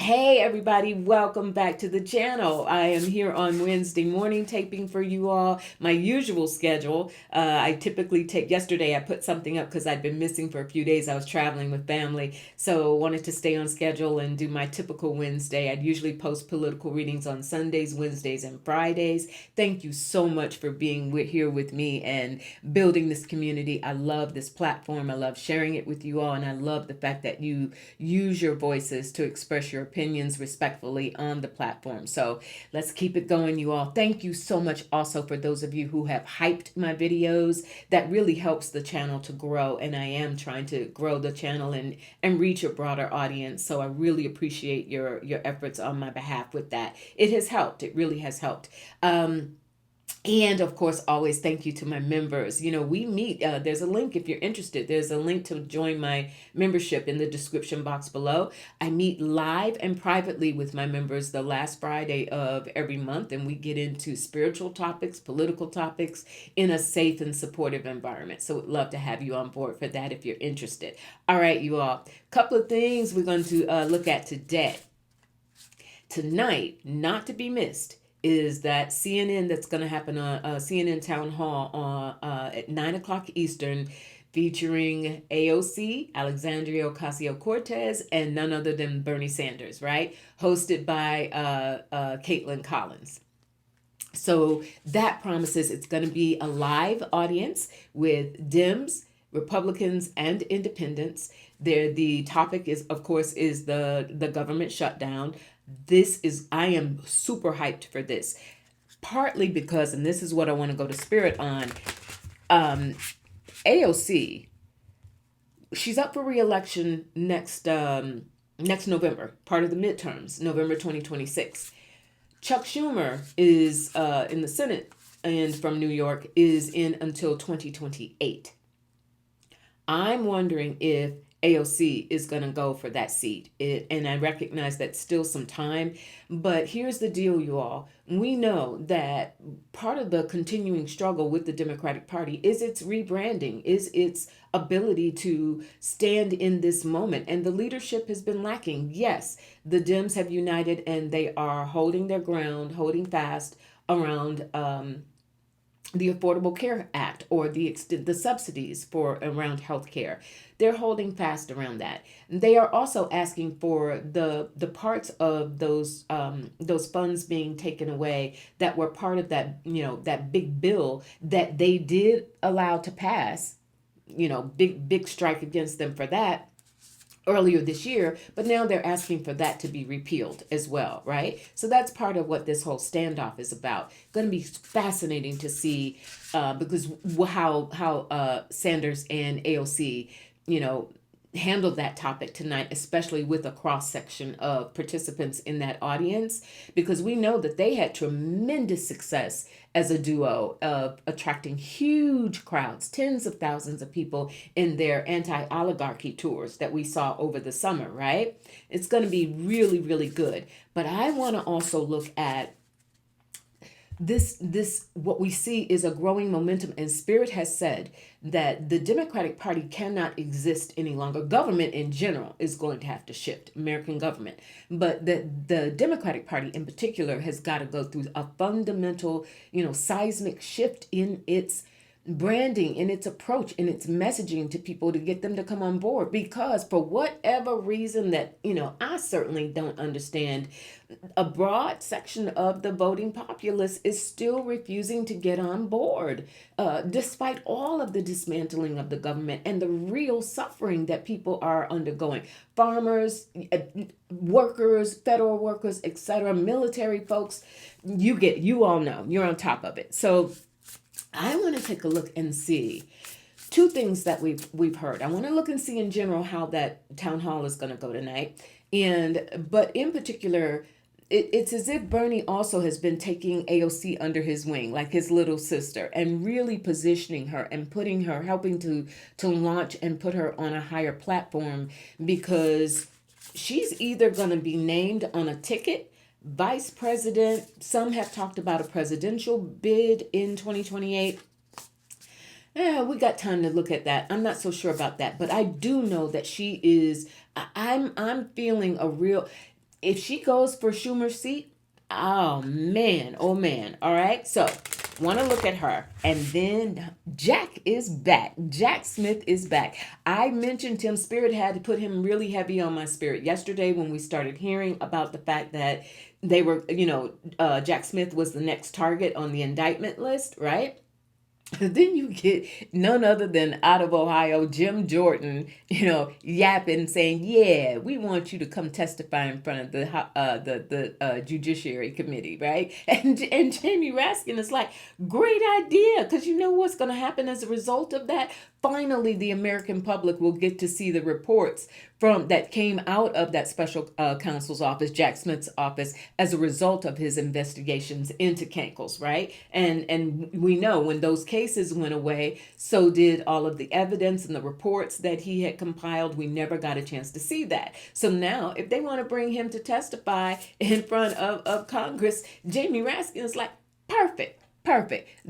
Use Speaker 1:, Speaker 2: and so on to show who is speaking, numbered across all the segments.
Speaker 1: Hey everybody, welcome back to the channel. I am here on Wednesday morning taping for you all. My usual schedule. I typically take, yesterday I put something up because I'd been missing for a few days. I was traveling with family, so wanted to stay on schedule and do my typical Wednesday. I'd usually post political readings on Sundays, Wednesdays, and Fridays. Thank you so much for being here with me and building this community. I love this platform. I love sharing it with you all, and I love the fact that you use your voices to express your opinions respectfully on the platform. So let's keep it going, you all. Thank you so much also for those of you who have hyped my videos. That really helps the channel to grow, and I am trying to grow the channel and reach a broader audience. So I really appreciate your efforts on my behalf with that. It has helped. It really has helped. And of course, always thank you to my members. We meet, there's a link if you're interested. There's a link to join my membership in the description box below. I meet live and privately with my members the last Friday of every month, and we get into spiritual topics, political topics in a safe and supportive environment. So would love to have you on board for that if you're interested. All right, you all. Couple of things we're going to look at today. Tonight, not to be missed, is that CNN that's going to happen on CNN Town Hall at 9 o'clock Eastern, featuring AOC, Alexandria Ocasio-Cortez, and none other than Bernie Sanders, right? Hosted by Caitlin Collins. So that promises it's going to be a live audience with Dems, Republicans, and Independents. The topic is, of course, is the government shutdown. I am super hyped for this, partly because, and this is what I want to go to Spirit on, AOC, she's up for re-election next November, part of the midterms, November 2026. Chuck Schumer is in the Senate and from New York is in until 2028. I'm wondering if AOC is going to go for that seat. And I recognize that's still some time. But here's the deal, you all. We know that part of the continuing struggle with the Democratic Party is its rebranding, is its ability to stand in this moment. And the leadership has been lacking. Yes, the Dems have united and they are holding their ground, holding fast around the Affordable Care Act, or the subsidies for around health care. They're holding fast around that. They are also asking for the parts of those funds being taken away that were part of that that big bill that they did allow to pass. Big strike against them for that earlier this year, but now they're asking for that to be repealed as well, right? So that's part of what this whole standoff is about. Going to be fascinating to see because how Sanders and AOC, handled that topic tonight, especially with a cross section of participants in that audience, because we know that they had tremendous success as a duo of attracting huge crowds, tens of thousands of people in their anti-oligarchy tours that we saw over the summer, right? It's going to be really, really good. But I want to also look at this what we see is a growing momentum, and Spirit has said that the Democratic Party cannot exist any longer. Government in general is going to have to shift, American government, but the Democratic Party in particular has got to go through a fundamental, seismic shift in its branding, in its approach, in its messaging to people to get them to come on board, because for whatever reason that I certainly don't understand, a broad section of the voting populace is still refusing to get on board, despite all of the dismantling of the government and the real suffering that people are undergoing. Farmers, workers, federal workers, etc., military folks, you all know, you're on top of it. So I want to take a look and see two things that we've heard. I want to look and see in general how that town hall is going to go tonight, but in particular, it's as if Bernie also has been taking AOC under his wing, like his little sister, and really positioning her and putting her, helping to launch and put her on a higher platform, because she's either going to be named on a ticket, vice president. Some have talked about a presidential bid in 2028. We got time to look at that. I'm not so sure about that, but I do know that she is. I'm feeling a real. if she goes for Schumer's seat, oh man, oh man. All right. So want to look at her. And then Jack is back. Jack Smith is back. I mentioned him. Spirit had to put him really heavy on my spirit yesterday when we started hearing about the fact that they were, Jack Smith was the next target on the indictment list, right? Then you get none other than out of Ohio, Jim Jordan, yapping, saying, "Yeah, we want you to come testify in front of the Judiciary Committee, right?" And Jamie Raskin is like, "Great idea, because you know what's going to happen as a result of that? Finally, the American public will get to see the reports from that came out of that special counsel's office, Jack Smith's office, as a result of his investigations into Cankles, right? And we know when those cases went away, so did all of the evidence and the reports that he had compiled. We never got a chance to see that. So now, if they want to bring him to testify in front of Congress, Jamie Raskin is like, perfect.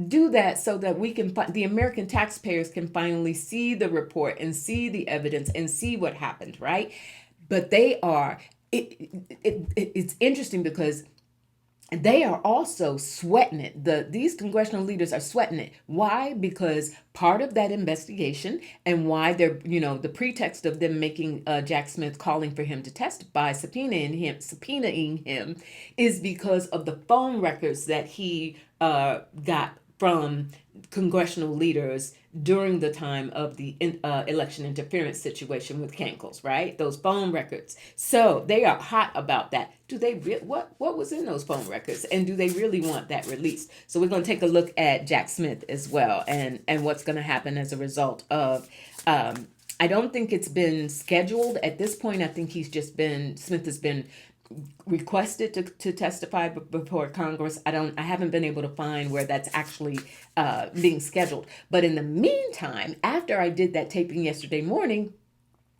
Speaker 1: Do that so that we can, the American taxpayers can finally see the report and see the evidence and see what happened, right? But they are, it's interesting because they are also sweating it. These congressional leaders are sweating it. Why? Because part of that investigation and why they're, the pretext of them making Jack Smith, calling for him to testify, subpoenaing him, is because of the phone records that he got from congressional leaders during the time of the election interference situation with Cankles, right? Those phone records. So they are hot about that. Do they what was in those phone records, and do they really want that released? So we're going to take a look at Jack Smith as well, and what's going to happen as a result of. I don't think it's been scheduled at this point. I think Smith has been requested to testify before Congress. I haven't been able to find where that's actually being scheduled. But in the meantime, after I did that taping yesterday morning,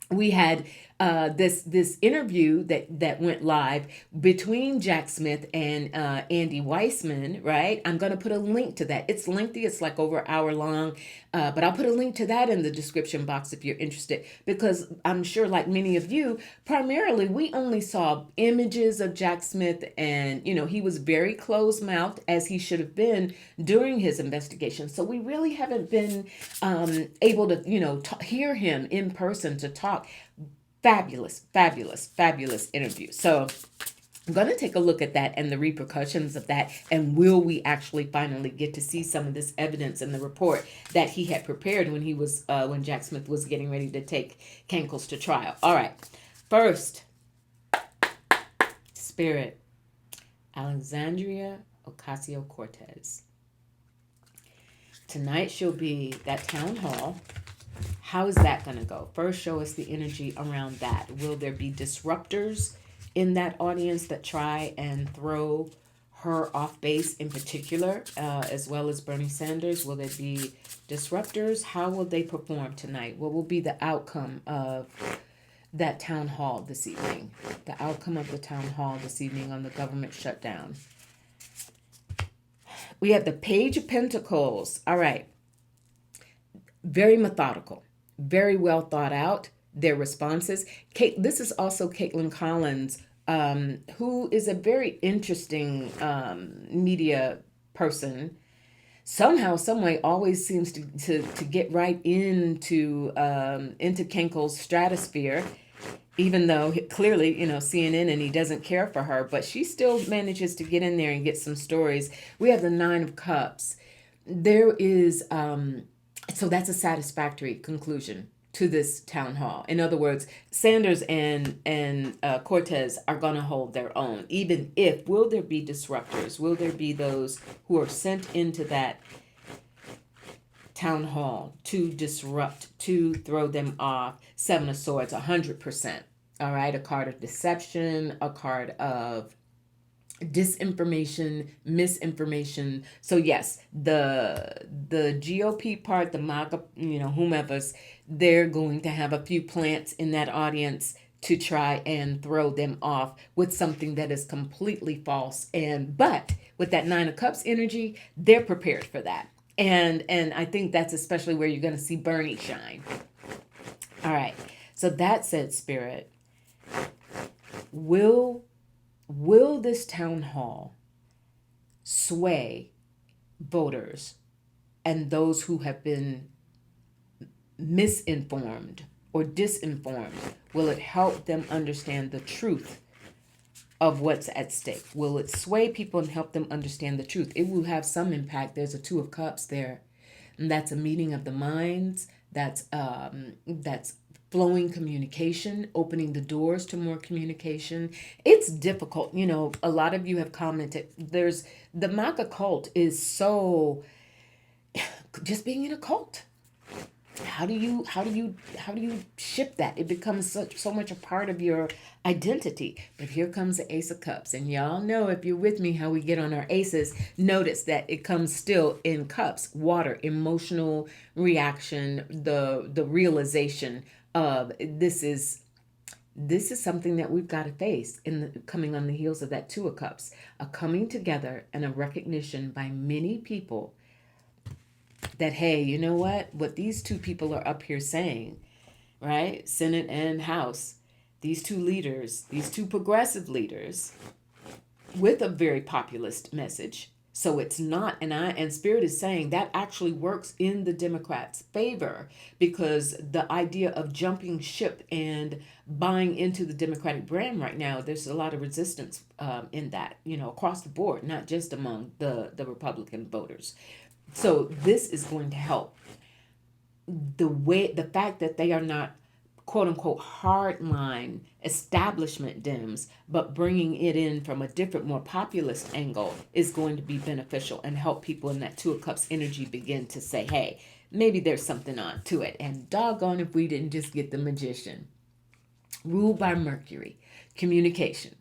Speaker 1: we had this interview that went live between Jack Smith and Andy Weissman, right? I'm going to put a link to that. It's lengthy. It's like over an hour long, but I'll put a link to that in the description box if you're interested, because I'm sure, like many of you, primarily we only saw images of Jack Smith, and he was very closed-mouthed, as he should have been during his investigation. So we really haven't been able to hear him in person to talk. Fabulous interview. So I'm going to take a look at that and the repercussions of that, and will we actually finally get to see some of this evidence in the report that he had prepared when Jack Smith was getting ready to take Cankles to trial. All right. First, Spirit, Alexandria Ocasio-Cortez. Tonight she'll be that town hall. How is that going to go? First, show us the energy around that. Will there be disruptors in that audience that try and throw her off base in particular, as well as Bernie Sanders? Will there be disruptors? How will they perform tonight? What will be the outcome of that town hall this evening? The outcome of the town hall this evening on the government shutdown. We have the Page of Pentacles. All right. Very methodical, very well thought out, their responses. This is also Caitlin Collins, who is a very interesting media person. Somehow, someway, always seems to get right into Cankle's stratosphere, even though clearly, CNN and he doesn't care for her, but she still manages to get in there and get some stories. We have the Nine of Cups. There is... So that's a satisfactory conclusion to this town hall. In other words, Sanders and Cortez are going to hold their own, even if, will there be disruptors? Will there be those who are sent into that town hall to disrupt, to throw them off? Seven of Swords, 100%. All right, a card of deception, a card of disinformation, misinformation. So yes, the GOP part, the MAGA, whomever's, they're going to have a few plants in that audience to try and throw them off with something that is completely false. But with that Nine of Cups energy, they're prepared for that. And I think that's especially where you're going to see Bernie shine. All right. So that said, Spirit, will this town hall sway voters and those who have been misinformed or disinformed? Will it help them understand the truth of what's at stake? Will it sway people and help them understand the truth? It will have some impact. There's a Two of Cups there, and that's a meeting of the minds. That's flowing communication, opening the doors to more communication. It's difficult. A lot of you have commented. There's the Baaack cult is so just being in a cult. How do you ship that? It becomes so much a part of your identity. But here comes the Ace of Cups, and y'all know, if you're with me, how we get on our aces. Notice that it comes still in cups, water, emotional reaction, the realization of this is something that we've got to face coming on the heels of that Two of Cups, a coming together and a recognition by many people that, hey, you know what these two people are up here saying, right? Senate and House, these two leaders, these two progressive leaders with a very populist message. So it's not, and Spirit is saying that actually works in the Democrats' favor, because the idea of jumping ship and buying into the Democratic brand right now, there's a lot of resistance in that, across the board, not just among the Republican voters. So this is going to help. The fact that they are not, quote unquote, hardline establishment Dems, but bringing it in from a different, more populist angle is going to be beneficial and help people in that Two of Cups energy begin to say, hey, maybe there's something on to it. And doggone if we didn't just get the Magician. Ruled by Mercury, communication.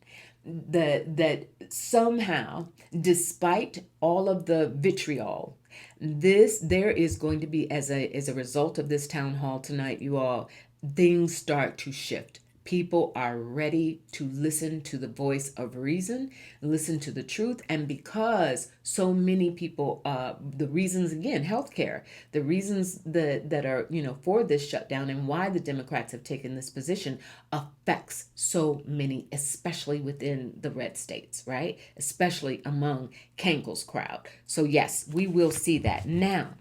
Speaker 1: That somehow, despite all of the vitriol, there is going to be, as a result of this town hall tonight, you all, things start to shift. People are ready to listen to the voice of reason, listen to the truth. And because so many people, the reasons, again, healthcare, the reasons that are, for this shutdown and why the Democrats have taken this position affects so many, especially within the red states, right? Especially among Kankel's crowd. So yes, we will see that. Now,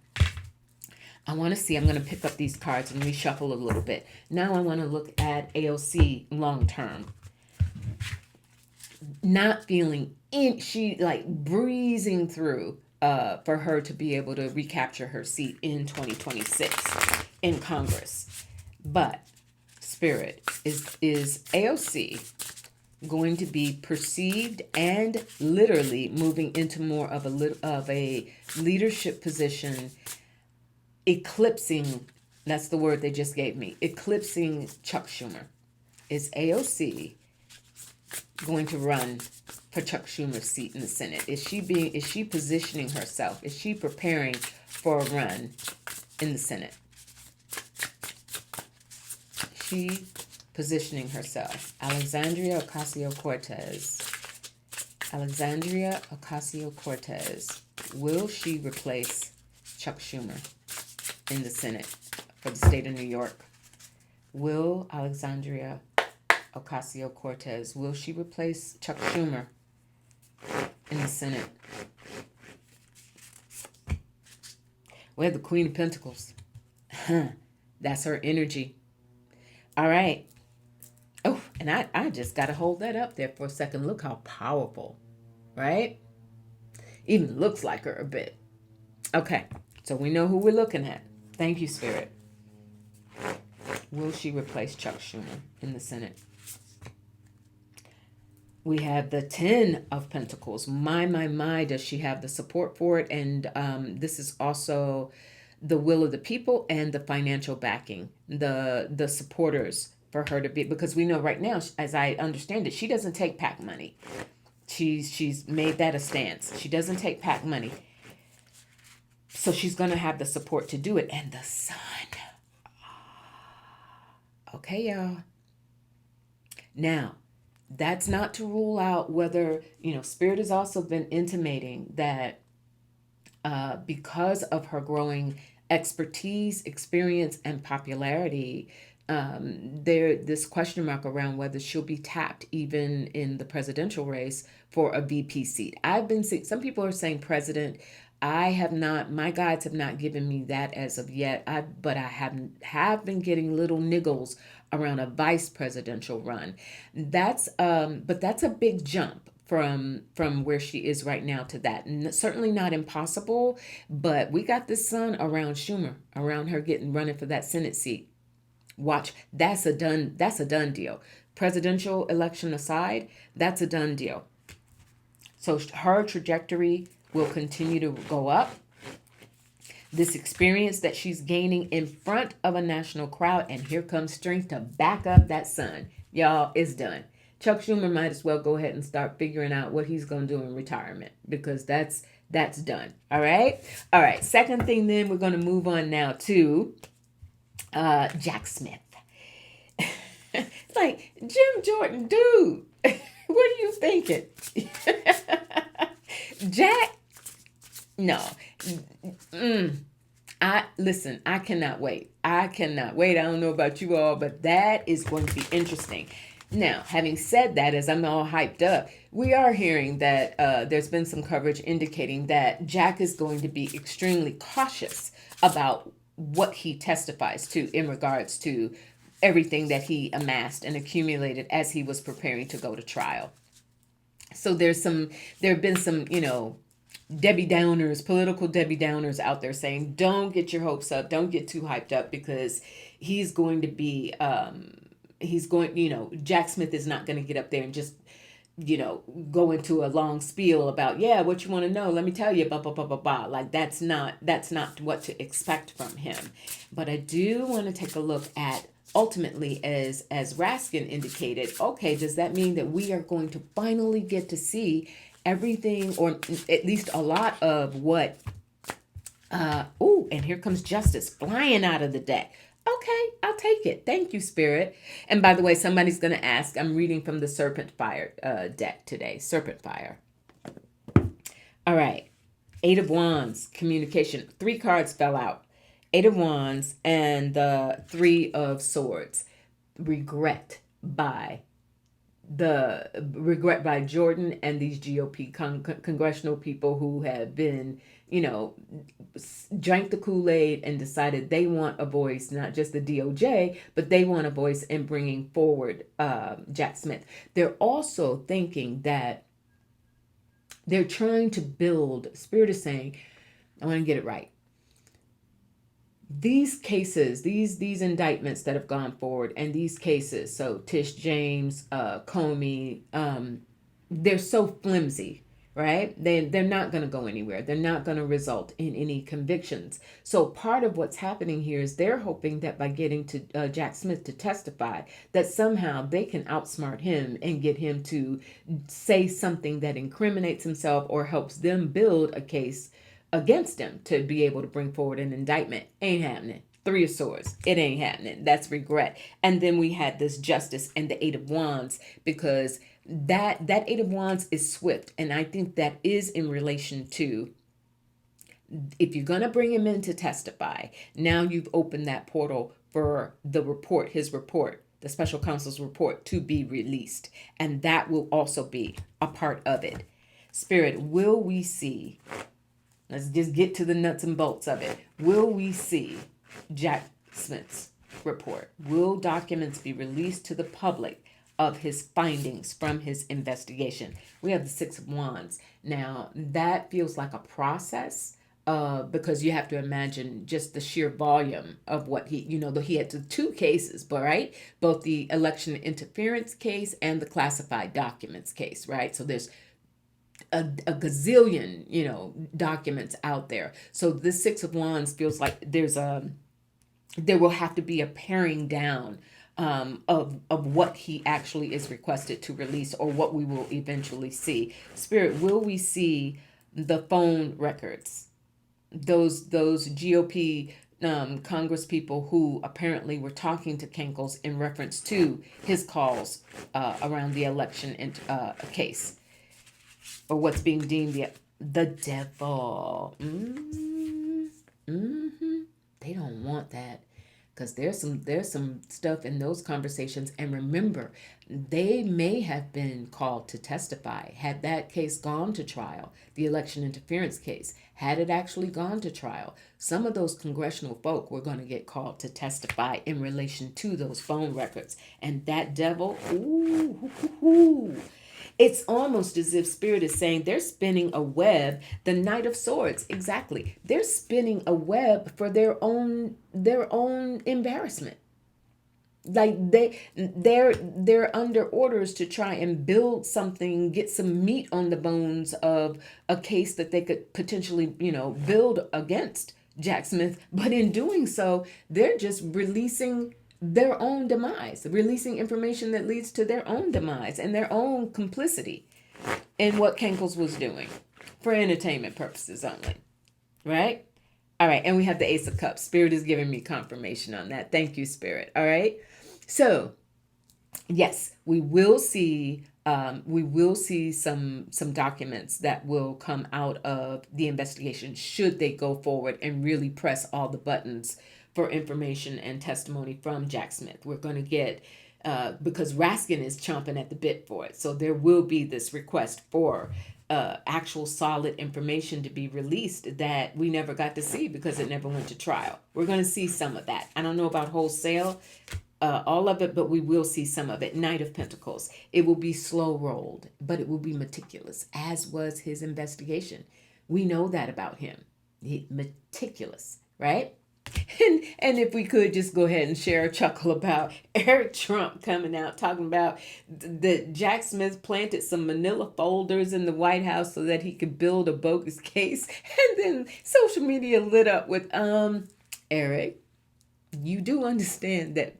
Speaker 1: I'm going to pick up these cards and reshuffle a little bit. Now I want to look at AOC long term. Not feeling she like breezing through for her to be able to recapture her seat in 2026 in Congress. But Spirit, is AOC going to be perceived and literally moving into more of a leadership position, eclipsing, that's the word they just gave me, eclipsing Chuck Schumer? Is AOC going to run for Chuck Schumer's seat in the Senate? Is she positioning herself? Is she preparing for a run in the Senate? She positioning herself. Alexandria Ocasio-Cortez. Will she replace Chuck Schumer in the Senate for the state of New York? Will Alexandria Ocasio-Cortez, will she replace Chuck Schumer in the Senate? We have the Queen of Pentacles. That's her energy. All right. Oh, and I just got to hold that up there for a second. Look how powerful, right? Even looks like her a bit. Okay, so we know who we're looking at. Thank you, Spirit. Will she replace Chuck Schumer in the Senate? We have the 10 of Pentacles. My, does she have the support for it? And this is also the will of the people and the financial backing, the supporters for her to be, because we know right now, as I understand it, she doesn't take PAC money. She's made that a stance. She doesn't take PAC money. So she's going to have the support to do it. And the Sun. Okay, y'all. Now, that's not to rule out whether, Spirit has also been intimating that because of her growing expertise, experience, and popularity, this question mark around whether she'll be tapped even in the presidential race for a VP seat. I've been seeing some people are saying president. I have not. My guides have not given me that as of yet. But I have been getting little niggles around a vice presidential run. But that's a big jump from where she is right now to that. And certainly not impossible. But we got this sun around Schumer, around her running for that Senate seat. Watch, that's a done deal. Presidential election aside, that's a done deal. So her trajectory will continue to go up. This experience that she's gaining in front of a national crowd, and here comes strength to back up that sun. Y'all, it's done. Chuck Schumer might as well go ahead and start figuring out what he's going to do in retirement, because that's done. All right. Second thing, then we're going to move on now to Jack Smith. Like, Jim Jordan, dude, what are you thinking? Jack, no. Listen, I cannot wait. I don't know about you all, but that is going to be interesting. Now, having said that, as I'm all hyped up, we are hearing that there's been some coverage indicating that Jack is going to be extremely cautious about what he testifies to in regards to everything that he amassed and accumulated as he was preparing to go to trial. So there have been some, Debbie Downers, political Debbie Downers out there saying, don't get your hopes up, don't get too hyped up, because he's going to be, Jack Smith is not going to get up there and just, go into a long spiel about, what you want to know, let me tell you, blah, blah, blah, blah, blah. Like, that's not what to expect from him. But I do want to take a look at, ultimately, as Raskin indicated, okay, does that mean that we are going to finally get to see everything, or at least a lot of what, and here comes Justice flying out of the deck. Okay, I'll take it. Thank you, Spirit. And by the way, somebody's going to ask, I'm reading from the Serpent Fire deck today. Serpent Fire. All right. 8 of Wands, communication. 3 cards fell out. 8 of Wands and the 3 of Swords. Regret by Jordan and these GOP congressional people who have been, drank the Kool-Aid and decided they want a voice, not just the DOJ, but they want a voice in bringing forward Jack Smith. They're also thinking that they're trying to build, Spirit is saying, I want to get it right. These cases, these indictments that have gone forward, and these cases, so Tish James, Comey, they're so flimsy, right? They're not going to go anywhere. They're not going to result in any convictions. So part of what's happening here is they're hoping that by getting to Jack Smith to testify, that somehow they can outsmart him and get him to say something that incriminates himself or helps them build a case against him to be able to bring forward an indictment. Ain't happening. 3 of Swords. It ain't happening. That's regret. And then we had this Justice and the 8 of Wands, because that 8 of Wands is swift. And I think that is in relation to, if you're going to bring him in to testify, now you've opened that portal for the report, his report, the special counsel's report, to be released. And that will also be a part of it. Spirit, will we see... Let's just get to the nuts and bolts of it. Will we see Jack Smith's report? Will documents be released to the public of his findings from his investigation? We have the 6 of Wands. Now, that feels like a process because you have to imagine just the sheer volume of what he had 2 cases, but right? Both the election interference case and the classified documents case, right? So there's a gazillion, documents out there. So this 6 of Wands feels like there will have to be a paring down of what he actually is requested to release, or what we will eventually see. Spirit, will we see the phone records? Those GOP Congress people who apparently were talking to Kankles in reference to his calls around the election case. Or what's being deemed the devil. They don't want that. because there's some stuff in those conversations. And remember, they may have been called to testify had that case gone to trial. The election interference case, had it actually gone to trial, some of those congressional folk were going to get called to testify in relation to those phone records. And that devil, ooh, it's almost as if Spirit is saying they're spinning a web, the Knight of Swords. Exactly. They're spinning a web for their own embarrassment. Like they're under orders to try and build something, get some meat on the bones of a case that they could potentially, build against Jack Smith. But in doing so, they're just releasing their own demise, releasing information that leads to their own demise and their own complicity in what Kankles was doing for entertainment purposes only. Right? All right. And we have the Ace of Cups. Spirit is giving me confirmation on that. Thank you, Spirit. All right. So, yes, we will see some documents that will come out of the investigation should they go forward and really press all the buttons for information and testimony from Jack Smith. We're going to get because Raskin is chomping at the bit for it. So there will be this request for actual solid information to be released that we never got to see because it never went to trial. We're going to see some of that. I don't know about wholesale, all of it, but we will see some of it. Knight of Pentacles. It will be slow rolled, but it will be meticulous, as was his investigation. We know that about him. Meticulous, right? And if we could just go ahead and share a chuckle about Eric Trump coming out talking about that Jack Smith planted some manila folders in the White House so that he could build a bogus case. And then social media lit up with, Eric, you do understand that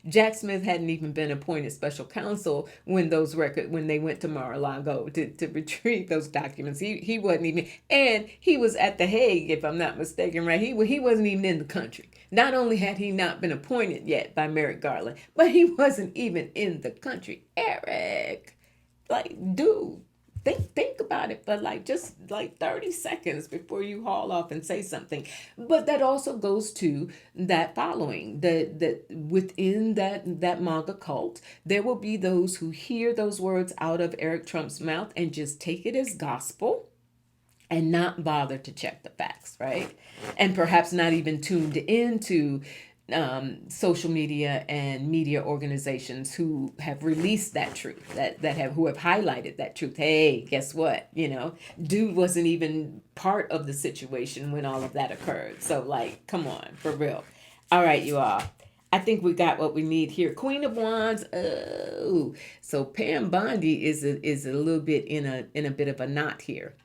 Speaker 1: Jack Smith hadn't even been appointed special counsel when they went to Mar-a-Lago to retrieve those documents. He wasn't even, and he was at The Hague, if I'm not mistaken, right? He wasn't even in the country. Not only had he not been appointed yet by Merrick Garland, but he wasn't even in the country. Eric, like, dude. Think about it for just 30 seconds before you haul off and say something. But that also goes to that following, that within that MAGA cult, there will be those who hear those words out of Eric Trump's mouth and just take it as gospel and not bother to check the facts, right? And perhaps not even tuned into social media and media organizations who have released that truth, who have highlighted that truth. Hey, guess what? Dude wasn't even part of the situation when all of that occurred. So, come on, for real. All right, you all. I think we got what we need here. Queen of Wands. Oh, so Pam Bondi is a little bit in a bit of a knot here,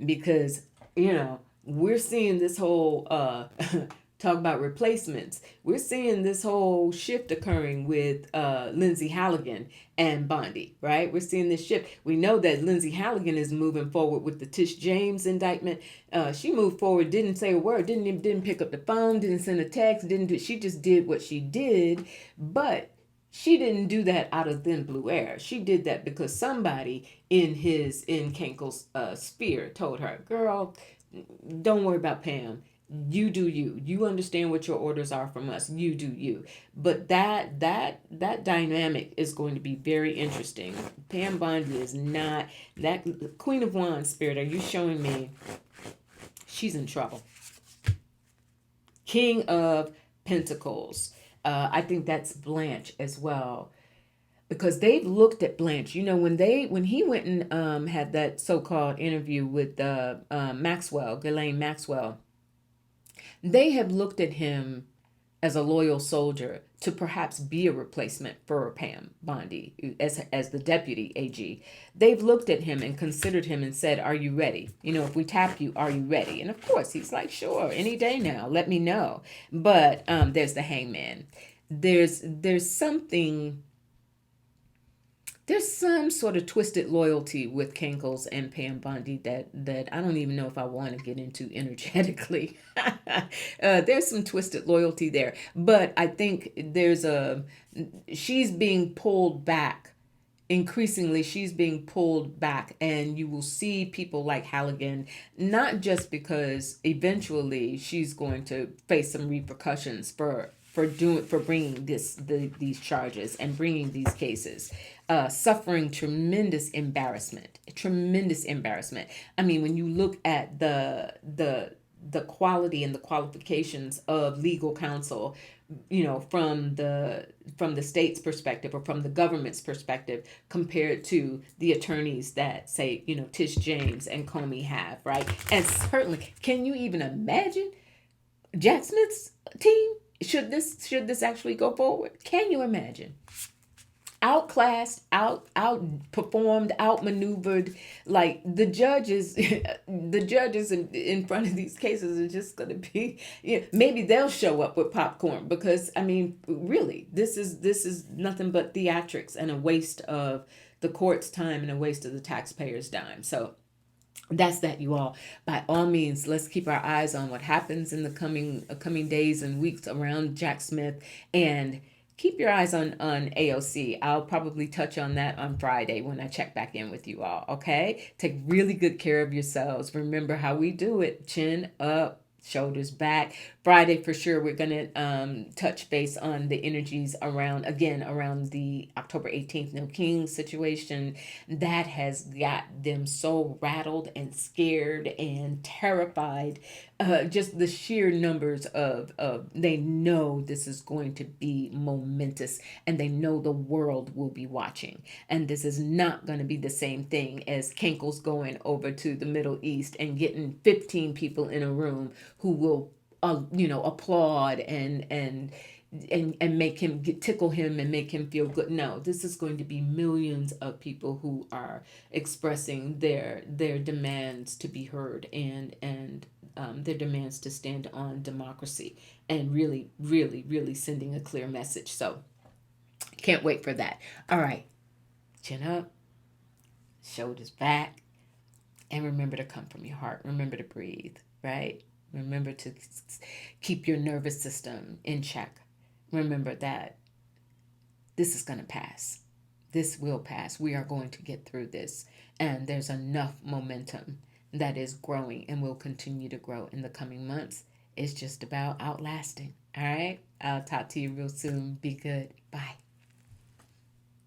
Speaker 1: because we're seeing this whole talk about replacements. We're seeing this whole shift occurring with Lindsay Halligan and Bondi, right? We're seeing this shift. We know that Lindsay Halligan is moving forward with the Tish James indictment. She moved forward, didn't say a word, didn't pick up the phone, didn't send a text, she just did what she did, but she didn't do that out of thin blue air. She did that because somebody in Kenkel's sphere told her, girl, don't worry about Pam. You do you. You understand what your orders are from us. You do you. But that dynamic is going to be very interesting. Pam Bondi is not that Queen of Wands spirit. Are you showing me she's in trouble? King of Pentacles. I think that's Blanche as well, because they've looked at Blanche. When he went and had that so-called interview with Ghislaine Maxwell, they have looked at him as a loyal soldier to perhaps be a replacement for Pam Bondi as the deputy AG. They've looked at him and considered him and said, are you ready? If we tap you, are you ready? And of course, he's like, sure, any day now, let me know. But there's the Hangman. There's some sort of twisted loyalty with Kankles and Pam Bondi that I don't even know if I want to get into energetically. There's some twisted loyalty there, but I think she's being pulled back increasingly she's being pulled back, and you will see people like Halligan, not just because eventually she's going to face some repercussions for bringing these charges and bringing these cases, suffering tremendous embarrassment. I mean, when you look at the quality and the qualifications of legal counsel, from the state's perspective or from the government's perspective, compared to the attorneys that, say, Tish James and Comey have, right? And certainly, can you even imagine Jack Smith's team, should this actually go forward? Can you imagine? Outclassed, outperformed, outmaneuvered. Like the judges in front of these cases are just going to be. Maybe they'll show up with popcorn, because I mean, really, this is nothing but theatrics and a waste of the court's time and a waste of the taxpayers' dime. So that's that, you all. By all means, let's keep our eyes on what happens in the coming days and weeks around Jack Smith, and keep your eyes on AOC. I'll probably touch on that on Friday when I check back in with you all. Okay, take really good care of yourselves. Remember how we do it: chin up, shoulders back. Friday for sure, we're going to touch base on the energies around the October 18th No King situation that has got them so rattled and scared and terrified. Just the sheer numbers of they know this is going to be momentous, and they know the world will be watching, and this is not going to be the same thing as Kenkel's going over to the Middle East and getting 15 people in a room who will applaud and make him tickle him and make him feel good. No, this is going to be millions of people who are expressing their demands to be heard, and their demands to stand on democracy, and really, really, really sending a clear message. So can't wait for that. All right, chin up, shoulders back, and remember to come from your heart. Remember to breathe, right? Remember to keep your nervous system in check. Remember that this is going to pass. This will pass. We are going to get through this. And there's enough momentum that is growing and will continue to grow in the coming months. It's just about outlasting. All right? I'll talk to you real soon. Be good. Bye.